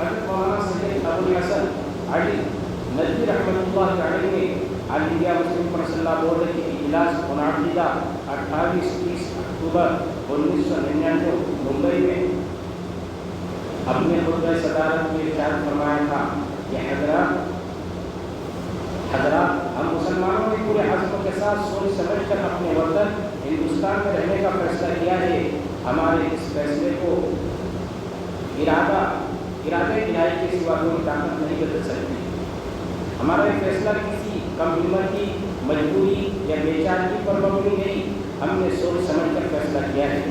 حضرت مولانا سید ابوالحسن علی ندوی رحمۃ اللہ علیہ نے آل انڈیا مسلم پرسنل بورڈ کے اجلاس منعقدہ 28-30 اکتوبر 1999 ممبئی میں اپنے خطبہ صدارت میں ارشاد فرمایا تھا کہ حضرات ہم مسلمانوں نے پورے عزم کے ساتھ سوچ سمجھ کر اپنے وطن ہندوستان میں رہنے کا فیصلہ کیا ہے. ہمارے اس فیصلے کو ارادہ الہی کے سوا کوئی طاقت نہیں بدل سکتی. ہمارا یہ فیصلہ کسی کم ہمتی مجبوری یا بے چارگی پر مبنی نہیں. ہم نے سوچ سمجھ کر فیصلہ کیا ہے.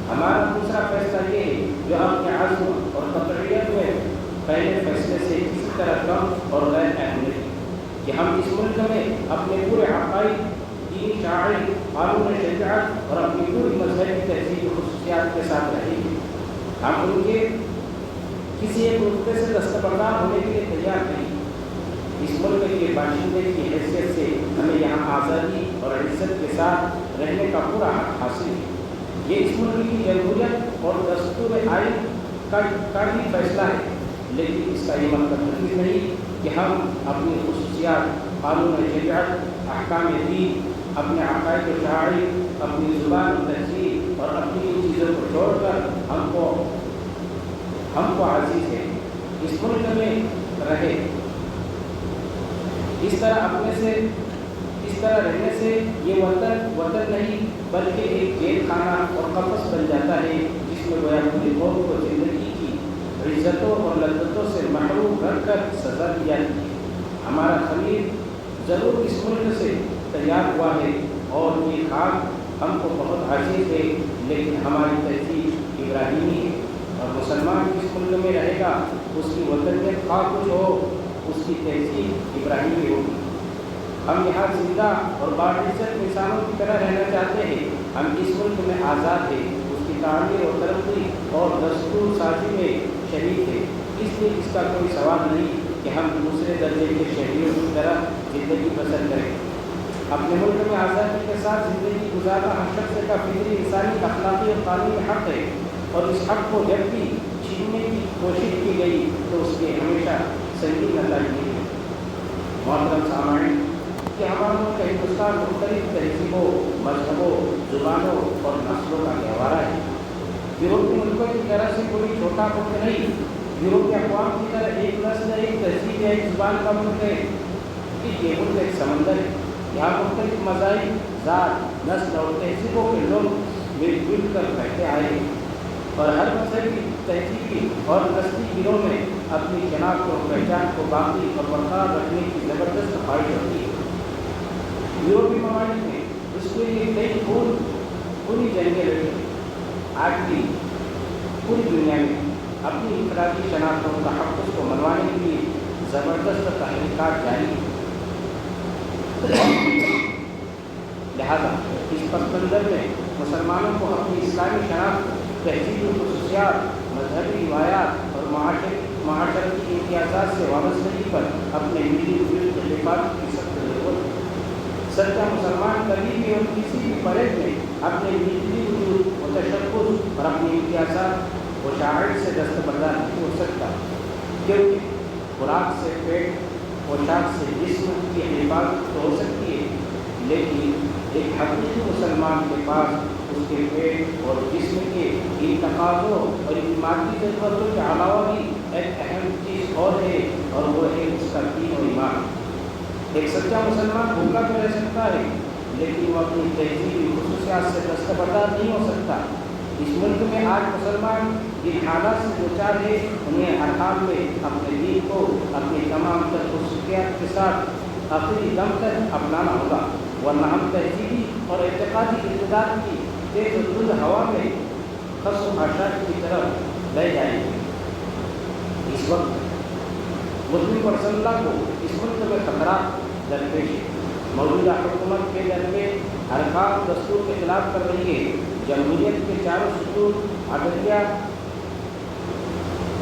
ہمارا دوسرا فیصلہ یہ ہے جو اپنے عزم اور قطعیت میں پہلے فیصلے سے کسی طرح کم اور غیر اہم نہیں کہ ہم اس ملک میں اپنے پورے عقائد، دینی شعائر، قانون شریعت اور اپنی پوری مذہبی تہذیب خصوصیات کے ساتھ رہیں گے. ہم ان کے کسی ایک رتبے سے دستبردار ہونے کے لیے تیار نہیں. اس ملک کے باشندے کی حیثیت سے ہمیں یہاں آزادی اور عزت کے ساتھ رہنے کا پورا حق حاصل ہے. یہ اس ملک کی جمہوریت اور دستور آئین کا بھی فیصلہ ہے، لیکن اس کا یہ مطلب نہیں کہ ہم اپنی خصوصیات، قانون شریعت، احکام دین، اپنے عقائد و شعائر، اپنی زبان و تہذیب اور اپنی ان چیزوں کو چھوڑ کر ہم کو عزیز ہے اس ملک میں رہے. اس طرح رہنے سے یہ وطن نہیں بلکہ ایک جیل خانہ اور قفس بن جاتا ہے جس میں گویا پوری قوم کو زندگی کی عزتوں اور لذتوں سے محروم رکھ کر سزا دی جاتی ہے. ہمارا خمیر ضرور اس ملک سے تیار ہوا ہے اور یہ خاک ہم کو بہت عزیز ہے، لیکن ہماری تہذیب ابراہیمی ہے اور مسلمان جس ملک میں رہے گا اس کی وطنیت خواہ کچھ ہو، اس کی تہذیب ابراہیمی ہوگی. ہم یہاں زندہ اور باعزت انسانوں کی طرح رہنا چاہتے ہیں. ہم اس ملک میں آزاد ہیں، اس کی تعمیر و ترقی اور دستور سازی میں شریک ہے. اس لیے اس کا کوئی سوال نہیں کہ ہم دوسرے درجے کے شہریوں کی طرح زندگی بسر کریں. اپنے ملک میں آزادی کے ساتھ زندگی گزارنا ہر شخص کا فطری انسانی اخلاقی اور قانونی حق ہے، اور اس حق کو جب بھی چھیننے کی کوشش کی گئی تو اس کے ہمیشہ سنگین نتائج ملے. محترم سامعین، کہ ہمارا ملک ہندوستان مختلف تہذیبوں، مذہبوں، زبانوں اور نسلوں کا گہوارہ ہے. یورپی ملکوں کی طرح سے کوئی چھوٹا ملک نہیں. یورپی اقوام کی طرح ایک نسل، ایک تہذیب یا ایک زبان کا ملک ہے. یہ ملک ایک سمندر ہے. یہاں مختلف مذاہب، ذات، نسل اور تہذیبوں کے لوگ مل جل کر رہتے آئے ہیں، اور ہر مذہبی، تہذیبی اور نسلی گروہ میں اپنی شناخت اور پہچان کو باقی اور برقرار رکھنے کی زبردست خواہش ہوتی ہے. یورپی ممالک میں اس کے لیے کئی پوری جنگیں لڑی. آج بھی پوری دنیا میں اپنی انفرادی شناخت اور تحفظ کو منوانے کے لیے زبردست تحریکات جاری ہیں. لہذا اس پس منظر میں مسلمانوں کو اپنی اسلامی شناخت، تہذیبی خصوصیات، مذہبی روایات اور معاشرتی امتیازات سے وابستگی پر اپنے ملی وجود کے حفاظت کی سخت ضرورت ہے. سچا مسلمان کبھی بھی اور کسی بھی پریڈ میں اپنے ملی وجود و تشخص اور اپنی امتیازات و شعائر سے دستبردار نہیں ہو سکتا، کیونکہ خوراک سے پیٹ، پوشاک سے جسم کی حفاظت تو ہو سکتی ہے، لیکن ایک حقیقی مسلمان کے پاس اس کے پیٹ اور جسم کے ان تقاضوں اور ان مادی ضرورتوں کے علاوہ بھی ایک اہم چیز اور ہے، اور وہ ہے اس کا دین و ایمان. ایک سچا مسلمان بھوکا تو رہ سکتا ہے، لیکن وہ اپنی تہذیبی خصوصیات سے دستبردار نہیں ہو سکتا. اس ملک میں آج مسلمان جن حالات سے دوچار ہے، انہیں ہر حال میں اپنے دین کو اپنی تمام تر خصوصیات کے ساتھ آخری دم تک اپنانا ہوگا، ورنہ ہم تہذیبی اور اعتقادی اقتدار کی تیز و تند ہوا میں خس و خاشاک کی طرف لے جائیں گے. اس وقت مسلم پرسنلہ کو اس ملک میں خطرات درپیش ہے. موجودہ حکومت کے ذریعے حرکات دستور کے خلاف کر رہی ہے. جمہوریت کے چاروں ستون، عدلیہ،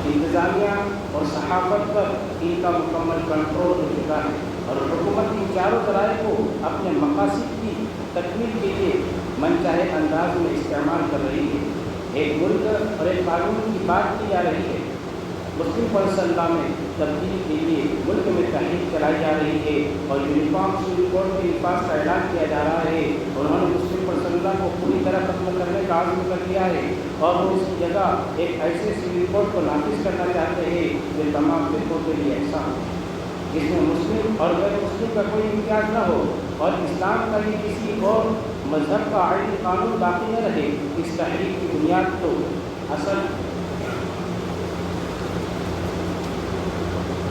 انتظامیہ اور صحافت پر ان کا مکمل کنٹرول ہو چکا ہے، اور حکومت ان چاروں ذرائع کو اپنے مقاصد کی تکمیل کے لیے من چاہے انداز میں استعمال کر رہی ہے. ایک ملک اور ایک قانون کی بات کی جا رہی ہے، مسلم پرسنلہ میں تبدیلی کے لیے ملک میں تحریک چلائی جا رہی ہے اور یونیفارم سول کوڈ کے نفاذ کا اعلان کیا جا رہا ہے. انہوں نے مسلم پرسنلہ کو پوری طرح ختم کرنے کا عزم کر لیا ہے اور وہ اس کی جگہ ایک ایسے سول کوڈ کو نافذ کرنا چاہتے ہیں جو تمام فرقوں کے لیے یکساں ہو، جس میں مسلم اور غیر مسلم کا کوئی امتیاز نہ ہو اور اسلام کا بھی کسی اور مذہب کا آئینی قانون باقی نہ رہے. اس تحریک کی بنیاد تو اصل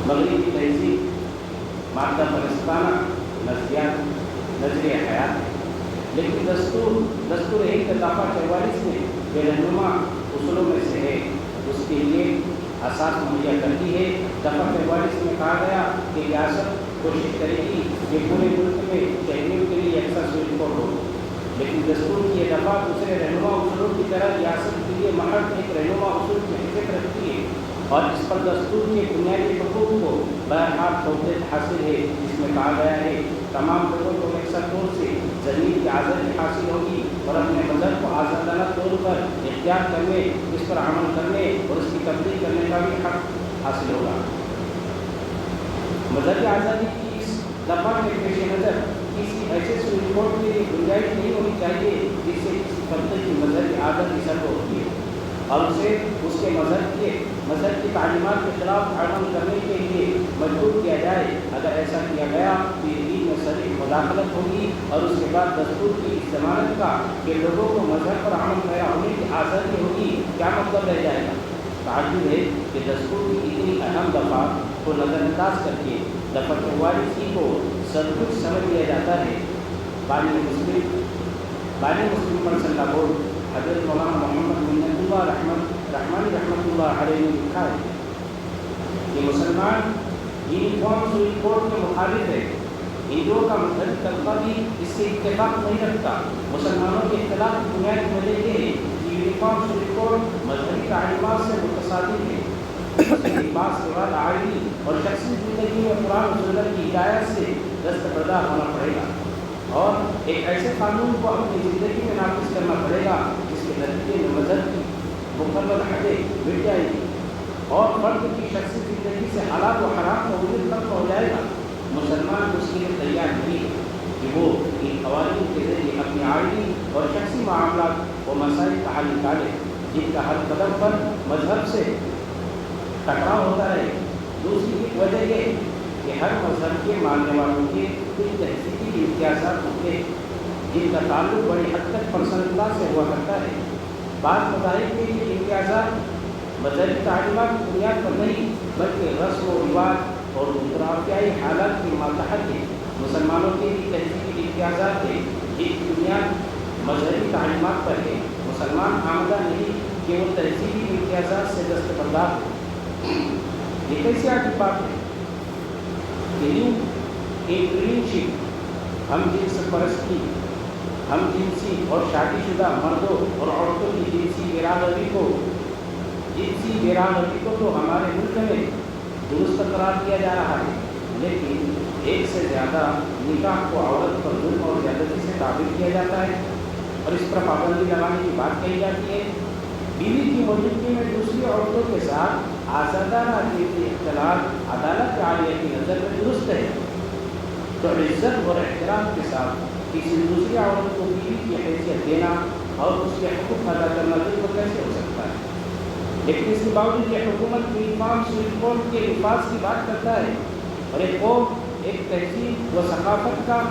مغربی تہذیب، مادہ پرستانہ نظریات، نظریہ حیات ہے، لیکن دستور ایک دفعہ 44 میں بے رہنما اصولوں میں سے ہے، اس کے لیے اساس مہیا کرتی ہے. دفعہ 44 میں کہا گیا کہ ریاست کوشش کرے گی کہ پورے ملک میں شہریوں کے لیے یکساں سول کوڈ ہو، لیکن دستور کی یہ دفعہ دوسرے رہنما اصولوں کی طرح ریاست کے لیے محض ایک رہنما اصول کی حیثیت رکھتی ہے اور اس پر دستور کے بنیادی حقوق کو بہرحال توحید حاصل ہے، جس میں کہا گیا ہے تمام لوگوں کو یکساں طور سے زمین کی آزادی حاصل ہوگی اور اپنے مذہب کو آزادانہ طور پر اختیار کرنے، اس پر عمل کرنے اور اس کی تبدیل کرنے کا بھی حق حاصل ہوگا. مذہبی آزادی کی اس دفعہ کے پیش نظر کسی ایسے سول کوڈ کے لیے گنجائش نہیں ہونی چاہیے جس سے کسی فرد کی مذہبی آزادی سلب ہوتی ہے اور اسے اس کے مذہب کی تعلیمات کے خلاف عمل کرنے کے لیے مجبور کیا جائے. اگر ایسا کیا گیا تو یہ دین میں صریح مداخلت ہوگی اور اس کے بعد دستور کی اس ضمانت کا کہ لوگوں کو مذہب پر عمل پیرا ہونے کی آزادی ہوگی کیا مطلب رہ جائے گا. تعجب ہے کہ دستور کی اتنی اہم دفعہ کو نظر انداز کر کے دفعہ 44 کو سب کچھ سمجھ لیا جاتا ہے. بانی مسلم پرسنلہ بورڈ حضرت مولانا محمد منت اللہ رحمانی رحمۃ اللہ علیہ نے لکھا ہے کہ مسلمان یونیفارم سول کوڈ کے مخالف ہے. ہندوؤں کا مذہبی طبقہ بھی اس سے اتفاق نہیں رکھتا. مسلمانوں کے اختلاف کی بنیادی وجہ یہ ہے کہ یونیفارم سول کوڈ مذہبی تعلیمات سے متصادم ہے. لباس کے بعد آئینی اور شخصی زندگی میں قرآن و سنت کی ہدایت سے دستبردار ہونا پڑے گا اور ایک ایسے قانون کو اپنی زندگی میں نافذ کرنا پڑے گا جس کے نتیجے میں مذہب کی مقرر حدیں مٹ جائے گی اور فرد کی شخصی زندگی سے حالات و حرام کا وجود ختم ہو جائے گا. مسلمان اس کے لیے تیار نہیں ہے کہ وہ ان قوانین کے ذریعے اپنی آئینی اور شخصی معاملات و مسائل کا حل نکالے جن کا ہر قدم پر مذہب سے ٹکراؤ ہوتا ہے. دوسری ایک وجہ یہ کہ ہر مذہب کے ماننے والوں کے کچھ تہذیبی امتیازات ہوتے ہیں جن کا تعلق بڑی حد تک پرسنلہ سے ہوا کرتا ہے. بعض مذاہب کے یہ امتیازات مذہبی تعلیمات کی بنیاد پر نہیں بلکہ رسم و رواج اور جغرافیائی حالات کے ماتحت ہیں. مسلمانوں کے بھی تہذیبی امتیازات ہیں جن کی بنیاد مذہبی تعلیمات پر ہے. مسلمان آمدہ نہیں کہ وہ تہذیبی امتیازات سے دستبردار ہو. یہ کیسی عجیب بات ہے. ہم جنس پرستی، ہم جنسی اور شادی شدہ مردوں اور عورتوں کی جنسی برابری کو تو ہمارے ملک میں درست قرار دیا جا رہا ہے، لیکن ایک سے زیادہ نکاح کو عورت پر ظلم اور زیادتی سے تعبیر کیا جاتا ہے اور اس پر پابندی لگانے کی بات کہی جاتی ہے. بیوی کی موجودگی میں دوسری عورتوں کے ساتھ آزادانہ جنسی اختلاط عدالت عالیہ کی نظر میں درست ہے، تو عزت اور احترام کے ساتھ کسی دوسری عورت کو بیوی کی حیثیت دینا اور اس کے حقوق ادا کرنا ظلم کیسے ہو سکتا ہے؟ لیکن اس کے باوجود یہ حکومت یونیفارم سول کوڈ کے نفاذ کی بات کرتا ہے اور ایک قوم، ایک تہذیب و ثقافت کا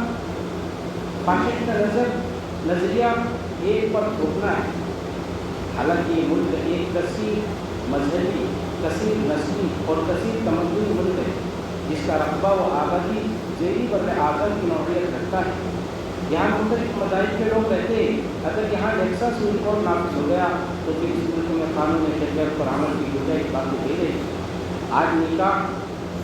فاشد کا نظریہ ایک پر تھوپنا ہے. حالانکہ یہ ملک ایک کثیر مذہبی، کثیر نسلی اور کثیر تمدنی ملک ہے جس کا رقبہ و آبادی ذیلی بر اعظم کی نوعیت رکھتا ہے. یہاں مختلف مذاہب کے لوگ رہتے ہیں. اگر یہاں یکساں سول کوڈ نافذ ہو گیا تو پھر اس ملک میں قانون شریعت پر عمل کی گنجائش باقی نہیں رہی. آج نکاح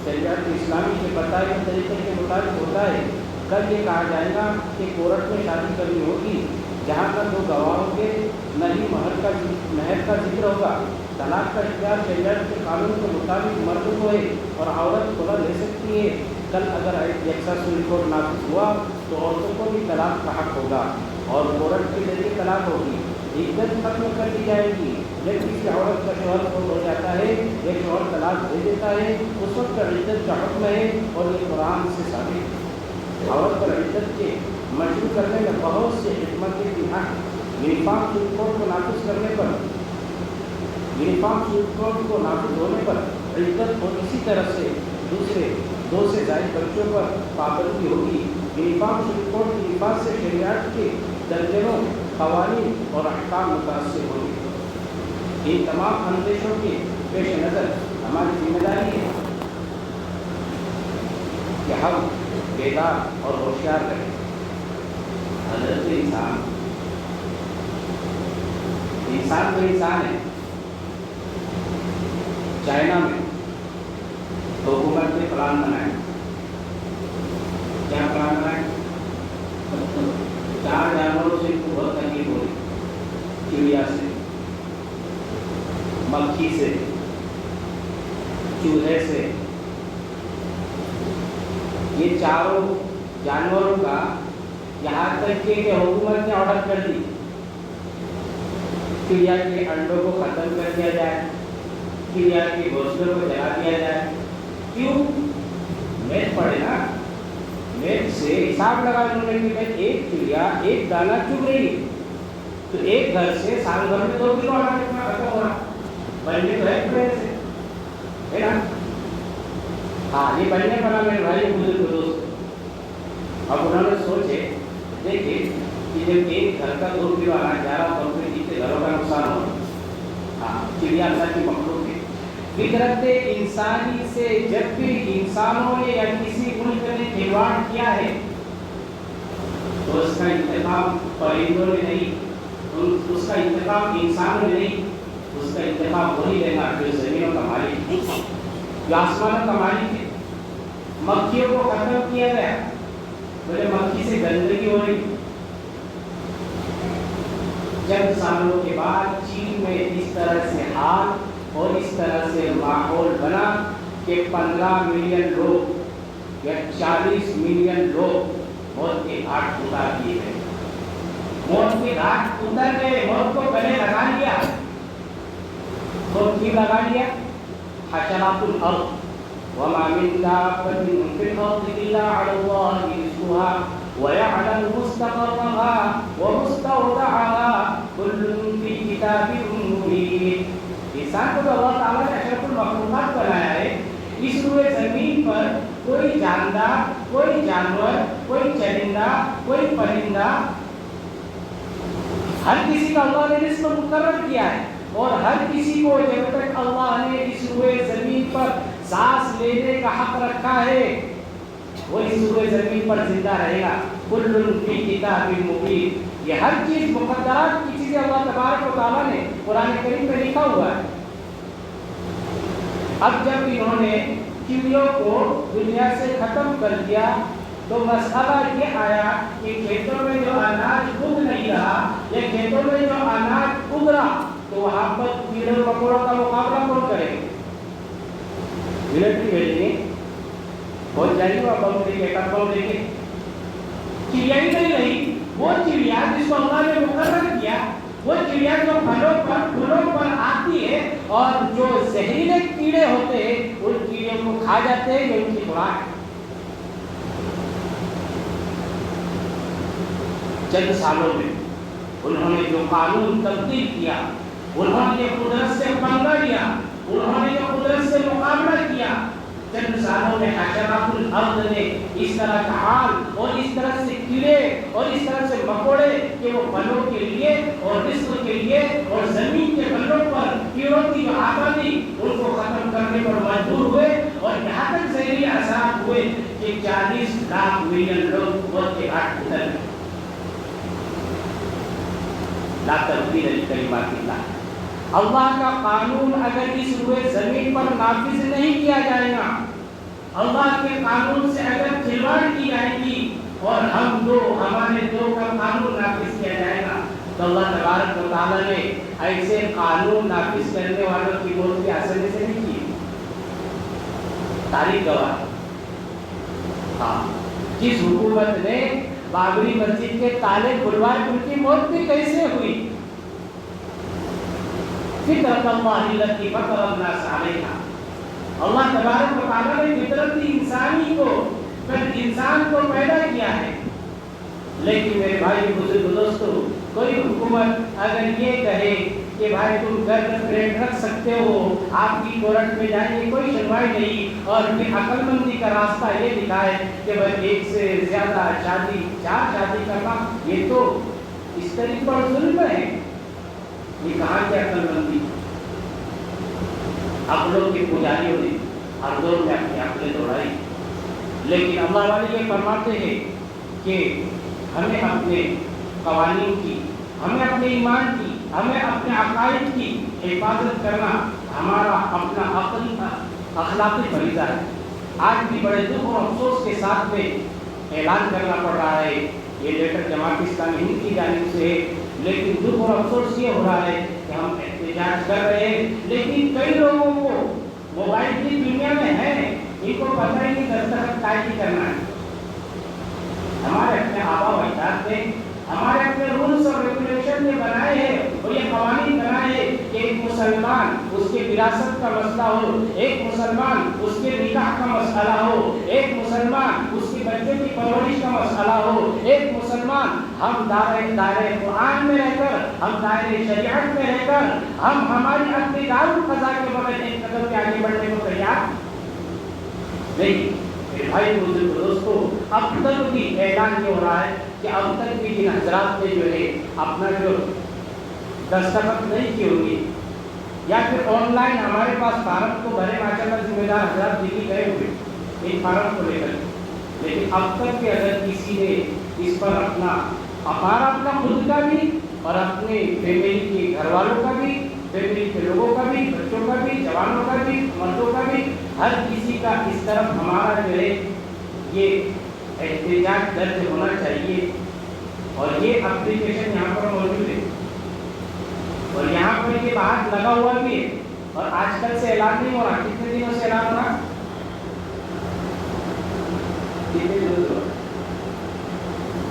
شریعت اسلامی کے بتائے ہوئے طریقے کے مطابق ہوتا ہے. کل یہ کہا جائے گا کہ کورٹ میں شادی کرنی ہوگی جہاں پر دو گواہ ہوں گے، نہ ہی مہر کا ذکر ہوگا. طلاق کا اختیار شریعت کے قانون کے مطابق مرد کو ہے اور عورت خلا لے سکتی ہے. کل اگر یکساں سول کوڈ نافذ ہوا تو عورتوں کو بھی طلاق کا حق ہوگا اور کورٹ کے ذریعے طلاق ہوگی. عدت ختم کر دی جائے گی جب کسی عورت کا شوہر فوت ہو جاتا ہے یا شوہر طلاق دے دیتا ہے اس وقت عدت کا حکم ہے اور یہ قرآن سے ثابت ہے۔ عورت پر عدت کے مشروع کرنے میں بہت سے حکمتیں بھی ہیں۔ یونیفارم سپریم کورٹ کو نافذ کرنے پر ہونے پر عدت اور اسی طرح سے دوسرے 2 سے زائد بچوں پر پابندی ہوگی۔ یونیفارم سپریم کورٹ کی نفاذ سے شریعت کے درجنوں قوانین اور احکام متاثر ہوگی۔ ان تمام اندیشوں کے پیش نظر ہماری ذمہ داری ہے کہ ہم بیدار اور ہوشیار رہیں۔ حضرت انسان تو انسان ہے۔ چائنا میں حکومت نے پلان بنایا، کیا پلان بنایا؟ 4 جانوروں سے بہت تکلیف ہو رہی، چڑیا سے، مکھی سے، چوہے سے۔ یہ چاروں جانوروں کا یہاں تک کہ حکومت نے آرڈر کر دی چڑیا کے انڈوں کو ختم کر دیا جائے، چڑیا کے گھونسلوں کو جلا دیا جائے۔ کیوں؟ میچ پڑے نا، میچ سے حساب لگا انہوں نے کہ ایک چڑیا ایک دانہ چگ رہی ہے تو ایک گھر سے سال بھر میں 2 کلو آنا کتنا ختم ہو رہا، بننے تو ہے سے ہے نا۔ ہاں یہ بننے بنا میرے بھائی بزرگ دوست، اب انہوں نے سوچے دیکھے کہ جب ایک گھر کا 2 کلو آنا 11 کمپنی جتنے گھروں کا نقصان ہو، ہاں چڑیا اللہ کی مخلوق ہے۔ فطرت انسانی سے جب بھی انسانوں نے یا کسی ملک نے کھلواڑ کیا ہے تو اس کا انتقام پرندوں نے نہیں، اس کا انتقام انسانوں نے نہیں، اس کا انتقام وہی لینا جو زمینوں کا مالک ہے، جو آسمانوں کا مالک ہے۔ مکھیوں کو ختم کیا گیا، بولے مکھی سے گندگی ہو رہی۔ چند سالوں کے بعد چین میں اس طرح سے حال اور اس طرح سے ماحول بنا کہ 15 ملین لوگ یا 40 ملین لوگ موت کے گھاٹ اتار دیے گئے، موت کے گھاٹ اتر گئے، موت کو گلے لگا لیا۔ موت کی لگا لیا؟ حشرات الارض وما من دابة في الأرض إلا على الله رزقها ويعلم مستقرها ومستودعها كل في كتاب مبين۔ انسان کو تو اللہ تعالیٰ نے اشرف المخلوقات بنایا ہے۔ اس روئے زمین پر کوئی جاندار، کوئی جانور، کوئی چرندہ، کوئی پرندہ، ہر کسی کا اللہ نے رزق مقرر کیا ہے، اور ہر کسی کو جب تک اللہ نے اس روئے زمین پر سانس لینے کا حق رکھا ہے وہ اس روئے زمین پر زندہ رہے گا۔ کل فی کتاب مبین، یہ ہر چیز مقدرات کی چیزیں اللہ تبارک و تعالیٰ نے قرآن کریم میں لکھا ہوا ہے۔ اب جب انہوں نے چڑیوں کو دنیا سے ختم کر دیا تو مسئلہ یہ آیا کہ کھیتوں میں جو اناج اگ نہیں رہا یا کھیتوں میں جو اناج اگ رہا تو وہاں پر کیڑے مکوڑوں کا مقابلہ کون کرے گا؟ ملٹری بھیجیں گے، پہنچ جائیں گے وہاں بم دے کے ٹکر دے کے۔ چڑیا ہی نہیں رہی، وہ چڑیا جس کو اللہ نے مقرر کیا، وہ چڑیا جو پھلوں پر آتی ہے اور جو زہریلے کیڑے ہوتے ہیں ان کیڑوں کو کھا جاتے ہیں، یہ ان کی خوراک ہے۔ چند سالوں میں انہوں نے جو قانون تبدیل کیا، انہوں نے قدرت سے پنگا لیا، انہوں نے جو قدرت سے مقابلہ کیا، چند سالوں میں حشرات الارض نے اس طرح کا حال اور اس طرح سے کیڑے اور اس طرح سے مکوڑے کہ وہ پھلوں کے لیے اور رزق کے لیے اور زمین کے پلوں پر کیڑوں کی جو آبادی ان کو ختم کرنے پر مجبور ہوئے، اور یہاں تک زہریلے اثرات ہوئے کہ 40 لاکھ ملین لوگ موت کے گھاٹ اتر گئے۔ لا تبدیل لکلمات اللہ، اللہ کا قانون اگر اس روئے زمین پر نافذ نہیں کیا جائے گا، اللہ کے قانون سے اگر کھلواڑ کی جائے گی اور ہمارے دو کا قانون نافذ کیا جائے گا تو اللہ تبارک و تعالیٰ نے ایسے قانون نافذ کرنے والوں کی موت کی آسانی سے نہیں کی۔ تاریخ گواہ ہاں، جس حکومت نے بابری مسجد کے تالے کھلوائے ان کی موت بھی کیسے ہوئی؟ فطرت اللہ التی فطر الناس علیہا. اللہ تبارک و تعالیٰ نے فطرت انسانی کو انسان کو پیدا کیا ہے. لیکن میرے بھائی بزرگ دوستو، کوئی حکومت اگر یہ کہے کہ بھائی تم گن ریٹ رکھ سکتے ہو، آپ کی کورٹ میں جائیں گے، کوئی سنوائی نہیں، اور پھر عقل مندی کا راستہ یہ دکھائے کہ بھائی ایک سے زیادہ شادی، 4 شادی کرنا، یہ تو اس طریقے پر ظلم ہے. یہ کہاں کی عقل مندی؟ عقلوں کے پجاریوں نے ہر دور میں اپنی عقلیں دوڑائی. لیکن اللہ والے یہ فرماتے ہیں کہ ہمیں اپنے قوانین کی، ہمیں اپنے ایمان کی، ہمیں اپنے عقائد کی حفاظت کرنا ہمارا اپنا عقلی اخلاقی فریضہ ہے. آج بھی بڑے دکھ اور افسوس کے ساتھ میں اعلان کرنا پڑ رہا ہے، یہ لیٹر جماعت اسلامی ہند کی جانب سے ہے، لیکن دکھ اور افسوس یہ ہو رہا ہے کہ ہم احتجاج کر رہے ہیں، لیکن کئی لوگوں کو موبائل کی دنیا میں ہے، ان کو پتہ ہی نہیں دستخط کاہے کرنا ہے. ہمارے اپنے آبا و اجداد نے ہمارے اپنے رولز اور ریگولیشن نے بنائے ہیں، اور یہ قوانین بنائے ہیں کہ ایک مسلمان اس کے وراثت کا مسئلہ ہو، ایک مسلمان اس کے نکاح کا مسئلہ ہو، ایک مسلمان اس کے بچوں کی پرورش کا مسئلہ ہو، ایک مسلمان ہم دائرۂ قرآن میں رہ کر، ہم دائرۂ شریعت میں رہ کر، ہم ہماری اپنی دارالقضا کے بغیر ایک قدم کے آگے بڑھنے کو تیار نہیں. بھائی بزرگ دوستو، اب تک بھی اعلان یہ ہو رہا ہے کہ اب تک بھی جن حضرات نے جو ہے اپنا جو دستخط نہیں کی ہوگی، یا پھر آن لائن ہمارے پاس فارم کو بھرے، ماشاءاللہ ذمہ دار حضرات دلی گئے ہوئے ان فارم کو لے کر، لیکن اب تک بھی اگر کسی نے اس پر اپنا خود کا بھی اور اپنے فیملی کے گھر والوں کا بھی، فیملی کے لوگوں کا بھی، بچوں کا بھی، جوانوں کا بھی، مردوں کا بھی، ہر کسی کا اس طرف ہمارا جو ہے یہ احتجاج درج ہونا چاہیے. اور یہ اپلیکیشن یہاں پر موجود ہے، اور یہاں پر یہ بات لگا ہوا بھی ہے، اور آج کل سے اعلان نہیں ہو رہا. کتنے دنوں سے اعلان ہو رہا؟ کتنے دنوں سے؟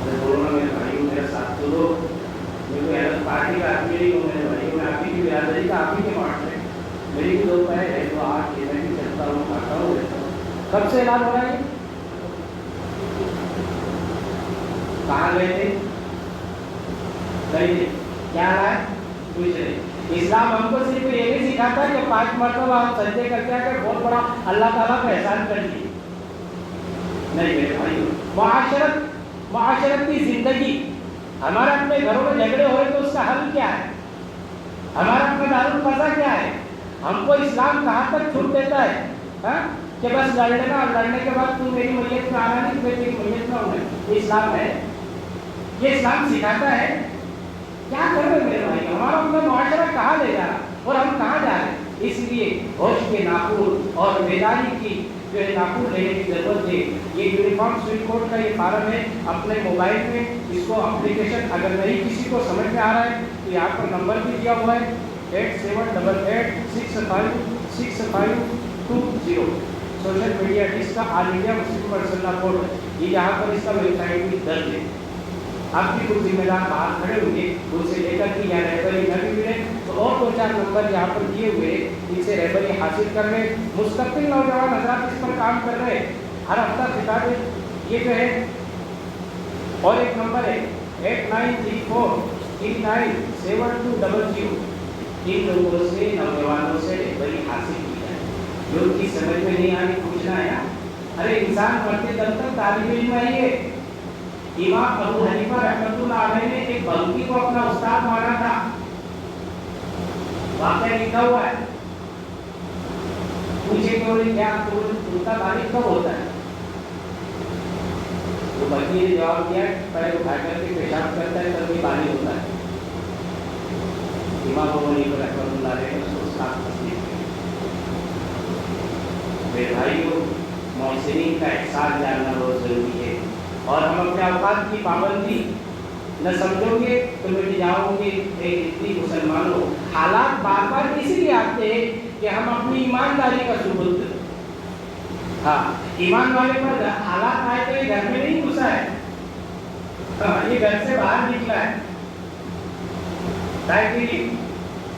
میرے بھائیوں میرے ساتھ تو لوگ پارٹی کا آدمی نہیں ہوں، میرے بھائی میں آپ ہی کی برادری کا آپ ہی کے مارٹ میں میری بھی 2 پیر ہے، تو آج میں بھی چلتا ہوں، کھاتا ہوں، رہتا ہوں. کب سے اعلان ہو رہا ہے؟ کہاں گئے تھے؟ کیا رہا ہے؟ پوچھ رہے. اسلام ہم کو صرف یہ نہیں سکھاتا کہ 5 مرتبہ ہم سجدے کر کے آ بہت بڑا اللہ تعالیٰ کا احسان کر لیے. نہیں میرے بھائی، معاشرت کی زندگی، ہمارے اپنے گھروں میں جھگڑے ہو رہے تو اس کا حل کیا ہے؟ ہمارا اپنا دارالقضا کیا ہے؟ ہم کو اسلام کہاں تک چھوٹ دیتا ہے کہ بس لڑنا، اور لڑنے کے بعد تم میری میت میں آنا نہیں، میں تیری میت میں آؤں. یہ اسلام ہے؟ یہ اسلام سکھاتا ہے؟ کیا کر رہے میرے بھائی؟ ہمارا اپنا معاشرہ کہاں لے جا رہا اور ہم کہاں جا رہے ہیں؟ اس لیے ہوش کے ناخن اور بیداری کی جو ہے ناخن لینے کی ضرورت ہے. یہ یونیفارم سویٹ کوڈ کا یہ فارم ہے، اپنے موبائل میں اس کو اپلیکیشن اگر نہیں کسی کو سمجھ میں آ رہا ہے تو یہاں پر نمبر بھی دیا ہوا ہے 8788656520. سوشل میڈیا جس کا آل انڈیا مسلم پرسنل کوڈ، یہ یہاں پر اس کا ویب سائٹ بھی درج ہے. آپ بھی کچھ ذمہ دار باہر کھڑے ہوں گے، ان سے لے کر کے یا رہبری نہ بھی ملے تو اور 2-4 نمبر یہاں پر دیے ہوئے، ان سے رہبری حاصل کر رہے. مستقل نوجوان حضرات اس پر کام کر رہے، ہر ہفتہ کتابیں یہ جو ہے. اور ایک نمبر ہے 8934397200. ان لوگوں سے، نوجوانوں سے رہبری حاصل کی جائے. جو ان کی سمجھ میں نہیں آنی پوچھنا ہے نا. ارے انسان مرتے دم تک طالب علم آئیے. امام ابو حنیفہ رحمۃ اللہ علیہ نے ایک بلخی کو اپنا استاد مانا تھا، واقعہ لکھا ہوا ہے. پوچھے کہ کیا ان کا تاریخ کب ہوتا ہے؟ تو بلخی نے جواب دیا پہلے اٹھا کر کے پیشاب کرتا ہے تب بھی پانی ہوتا ہے. امام ابو حنیفہ رحمۃ اللہ علیہ نے اس کو استاد تسلیم کیا. میرے بھائیوں، محسنین کا احسان جاننا بہت ضروری ہے، اور ہم اپنے اوقات کی پابندی نہ سمجھو گے تو مٹ جاؤ گے. اتنی مسلمانوں، حالات بار بار اس لیے آتے ہیں کہ ہم اپنی ایمانداری کا ثبوت کریں. ایمان والے پر حالات آئے تو یہ گھر میں نہیں گھسا ہے، یہ گھر سے باہر نکلا ہے تاکہ